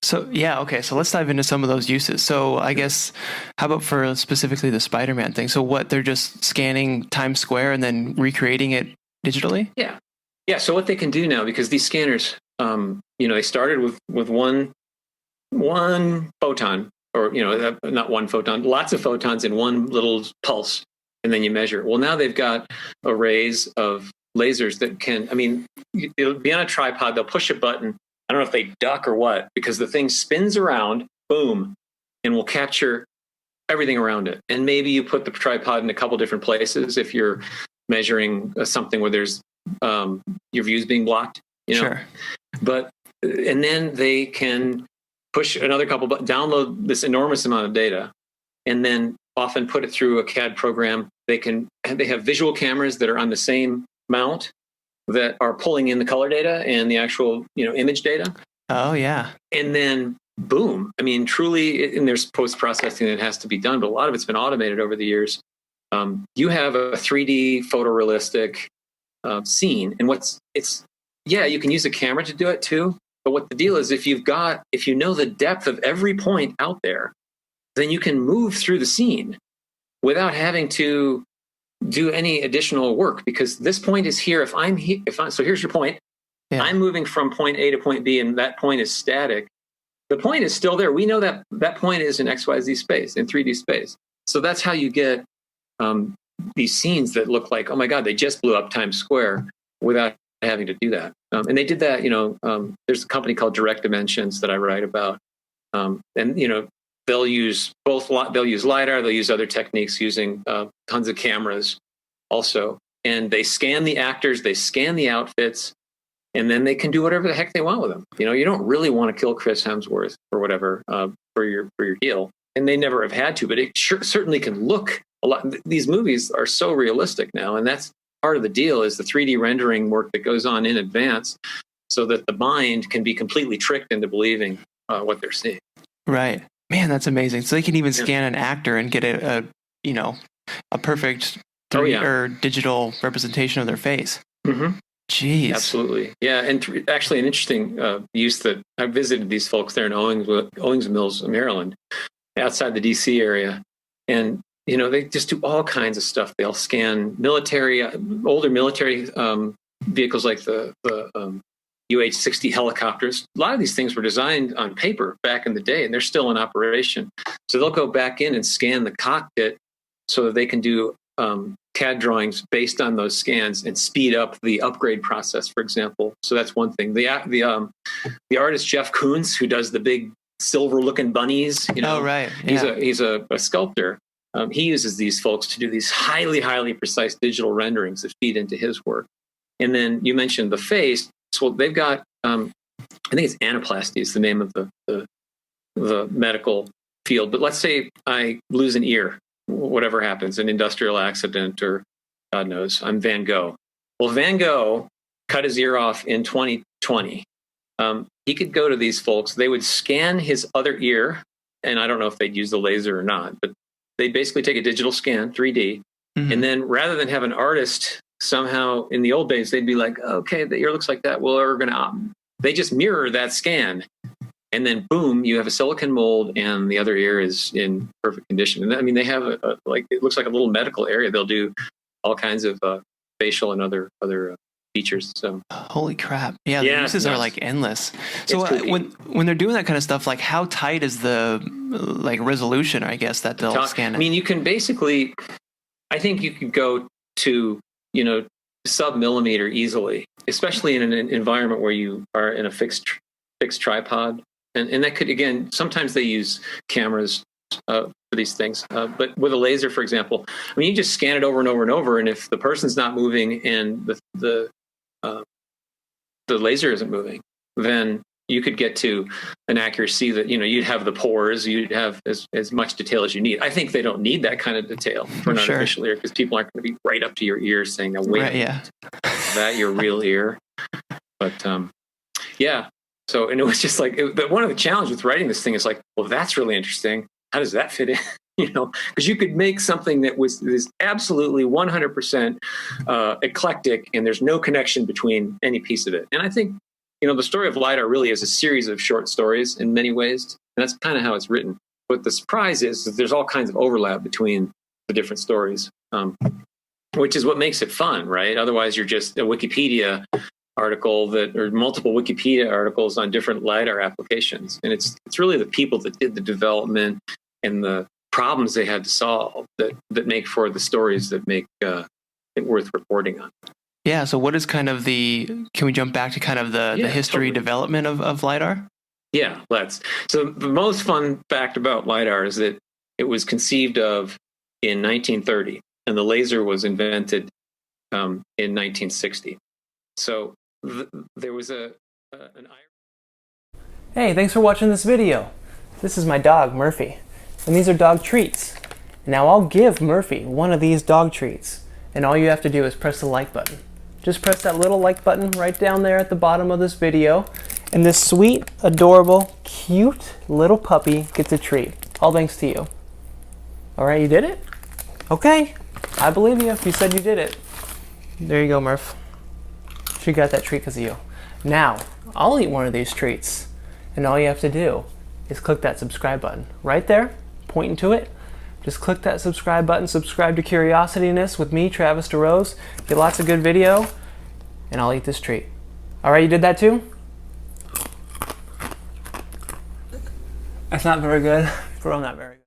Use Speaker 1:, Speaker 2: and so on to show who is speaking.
Speaker 1: So yeah, okay. So let's dive into some of those uses. So I guess, how about for specifically the Spider-Man thing? So what, they're just scanning Times Square and then recreating it digitally?
Speaker 2: Yeah. Yeah. So what they can do now, because these scanners, they started with one photon, or, not one photon, lots of photons in one little pulse, and then you measure. Well, now they've got arrays of lasers that can, it'll be on a tripod. They'll push a button. I don't know if they duck or what, because the thing spins around, boom, and will capture everything around it. And maybe you put the tripod in a couple different places if you're measuring something where there's your view's being blocked,
Speaker 1: Sure.
Speaker 2: But, and then they can push another couple, but download this enormous amount of data, and then often put it through a CAD program. They have visual cameras that are on the same mount that are pulling in the color data and the actual, image data.
Speaker 1: Oh yeah.
Speaker 2: And then boom. Truly, and there's post-processing that has to be done, but a lot of it's been automated over the years. You have a 3D photorealistic scene, and you can use a camera to do it too. But what the deal is, if you know the depth of every point out there, then you can move through the scene without having to do any additional work, because this point is here. So here's your point. Yeah. I'm moving from point A to point B, and that point is static. The point is still there. We know that that point is in XYZ space, in 3D space. So that's how you get these scenes that look like, oh my God, they just blew up Times Square without having to do that. And they did that, there's a company called Direct Dimensions that I write about. They'll use LiDAR, they'll use other techniques using tons of cameras also. And they scan the actors, they scan the outfits, and then they can do whatever the heck they want with them. You don't really want to kill Chris Hemsworth or whatever for your deal. And they never have had to, but it certainly can look a lot. These movies are so realistic now, and that's part of the deal, is the 3D rendering work that goes on in advance, so that the mind can be completely tricked into believing what they're seeing.
Speaker 1: Right. Man, that's amazing. So they can even scan an actor and get a perfect 3D or digital representation of their face.
Speaker 2: Mm-hmm.
Speaker 1: Jeez.
Speaker 2: Absolutely. Yeah. And actually an interesting use that I visited these folks there in Owings Mills, Maryland, outside the DC area. And, they just do all kinds of stuff. They'll scan older military vehicles, like the UH-60 helicopters. A lot of these things were designed on paper back in the day, and they're still in operation. So they'll go back in and scan the cockpit so that they can do CAD drawings based on those scans and speed up the upgrade process, for example. So that's one thing. The artist Jeff Koons, who does the big silver-looking bunnies,
Speaker 1: Oh, right. Yeah.
Speaker 2: He's a sculptor. He uses these folks to do these highly, highly precise digital renderings that feed into his work. And then you mentioned the face. So they've got, I think it's anaplasty is the name of the medical field. But let's say I lose an ear, whatever happens, an industrial accident, or God knows, I'm Van Gogh. Well, Van Gogh cut his ear off in 2020. He could go to these folks. They would scan his other ear, and I don't know if they'd use the laser or not, but they'd basically take a digital scan, 3D, and then rather than have an artist somehow, in the old days, they'd be like, okay, the ear looks like that. Well, we're going to, they just mirror that scan. And then boom, you have a silicon mold and the other ear is in perfect condition. And they have it looks like a little medical area. They'll do all kinds of facial and other features. So
Speaker 1: holy crap. Yeah. The uses are like endless. So when they're doing that kind of stuff, like how tight is the resolution, I guess, that they'll scan it?
Speaker 2: You can basically, I think you could go to, sub-millimeter easily, especially in an environment where you are in a fixed tripod. And that could, again, sometimes they use cameras for these things. But with a laser, for example, you just scan it over and over and over. And if the person's not moving and the laser isn't moving, then you could get to an accuracy that, you'd have the pores, you'd have as much detail as you need. I think they don't need that kind of detail for an artificial ear, because people aren't going to be right up to your ear saying, "No, wait, is that your real ear?" But So, and it was just like, one of the challenges with writing this thing is like, well, that's really interesting. How does that fit in? Because you could make something that was absolutely 100% eclectic, and there's no connection between any piece of it. And I think the story of LiDAR really is a series of short stories in many ways, and that's kind of how it's written. But the surprise is that there's all kinds of overlap between the different stories, which is what makes it fun, right? Otherwise, you're just a Wikipedia article or multiple Wikipedia articles on different LiDAR applications. And it's really the people that did the development and the problems they had to solve that make for the stories that make it worth reporting on.
Speaker 1: Yeah. So what is kind of can we jump back to kind of the history development of LiDAR?
Speaker 2: Yeah, let's. So the most fun fact about LiDAR is that it was conceived of in 1930 and the laser was invented in 1960. So there was
Speaker 3: Hey, thanks for watching this video. This is my dog, Murphy, and these are dog treats. Now I'll give Murphy one of these dog treats, and all you have to do is press the like button. Just press that little like button right down there at the bottom of this video, and this sweet, adorable, cute little puppy gets a treat. All thanks to you. Alright, you did it? Okay, I believe you if you said you did it. There you go, Murph. She got that treat because of you. Now, I'll eat one of these treats, and all you have to do is click that subscribe button right there, pointing to it. Just click that subscribe button, subscribe to Curiosityness with me, Travis DeRose. Get lots of good video, and I'll eat this treat. Alright, you did that too? That's not very good. Bro, not very good.